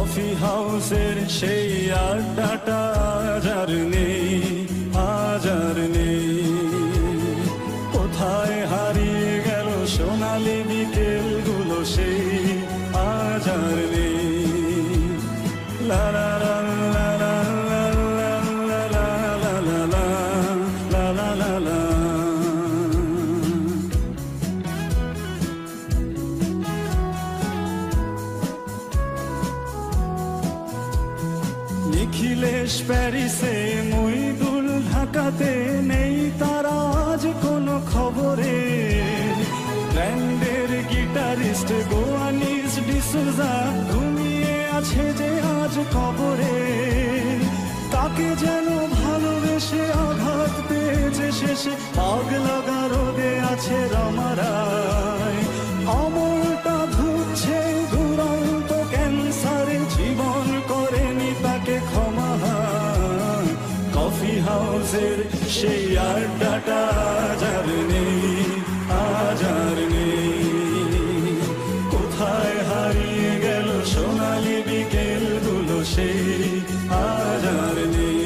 Coffee হাউসের সেই আড্ডাটা আজ আর নেই, আজ আর নেই। কোথায় হারিয়ে গেল সোনালি বিকেলগুলো সেই আজ আর নেই। লা লা লা লা লা লা লা লা লা লা লা লা লা। নিখিলেশ প্যারিসে, মইদুল ঢাকাতে, নেই তারা আজ কোনো খবরে। ব্যান্ডের গিটারিস্ট গোয়ানিস ডিসুজা ঘুমিয়ে আছে যে আজ কবরে। তাকে যেন ভালোবেসে আঘাত পেয়েছে শেষে, আগ লাগা রোদে আছে রমারায়। অমরটা ধুচ্ছে দুরন্ত ক্যান্সারে, জীবন করেনি তাকে ক্ষমা। কফি হাউসের সেই আড্ডাটা আজ আর নেই, আজ আর নেই। কোথায় হারিয়ে গেল সোনালি বিকেলগুলো সেই আজ আর নেই।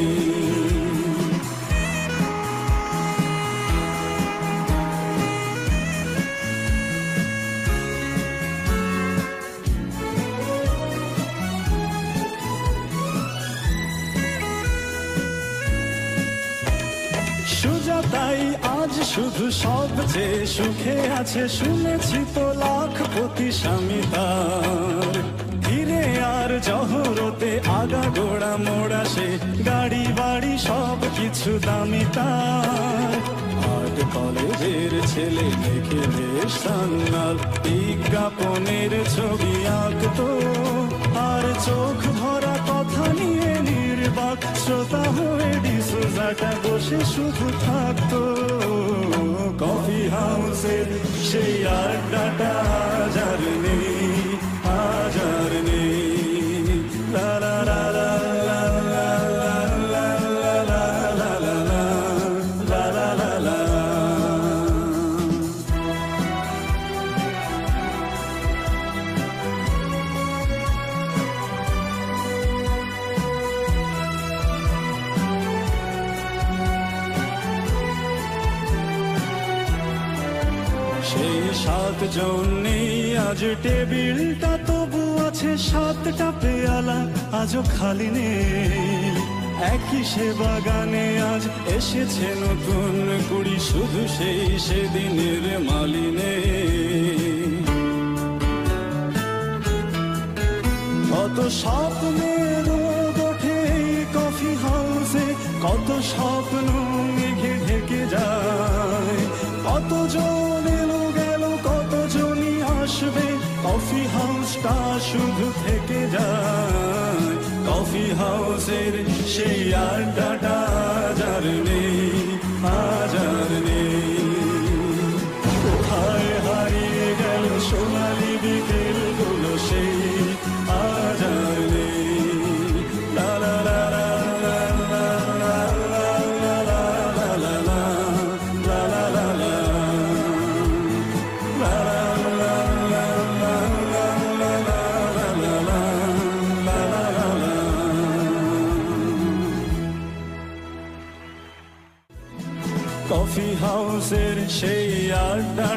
সুজাতাই আজ শুধু সবচেয়ে সুখে আছে, শুনেছি তো লাখপতি স্বামী তার। ধীরে আর জহরতে আগা গোড়া মোড়া সে, গাড়ি বাড়ি সব কিছু দামি তার। আর্ট কলেজের ছেলে দেখে বেশ সান্নাল, বিজ্ঞাপনের ছবি আঁকতো আর চোখ ভরা কথা নিয়ে নির্বাক শ্রোতা হয়ে ডিসুজাটা বসে শুধু থাকতো। কফি হাউসের সেই আড্ডাটা আজ আর নেই, আজ আর নেই। লা লা লা লা লা লা লা লা লা লা লা লা লা লা লা। সেই 7 জন নেই আজ টেবিলটা, তবু আছে 7টা পেয়ালা আজও খালি নেই। একই সে বাগানে আজ এসেছে নতুন কুড়ি, শুধু সেই সেদিনের মালিনে। কত স্বপ্নের ওঠে এই কফি হাউসে, কত স্বপ্ন মেঘে ঢেকে যায়। কতজন এলো গেল, কতজনই আসবে, কফি হাউসটা শুধু থেকে যায়। কফি হাউসের সেই আড্ডাটা আজ আর নেই, আজ আর নেই। কোথায় হারিয়ে গেল সোনালি বিকেলগুলো সেই আজ আর নেই। লা লা লা লা লা লা লা লা লা লা লা লা লা লা লা। কফি হাউসের সেই আড্ডা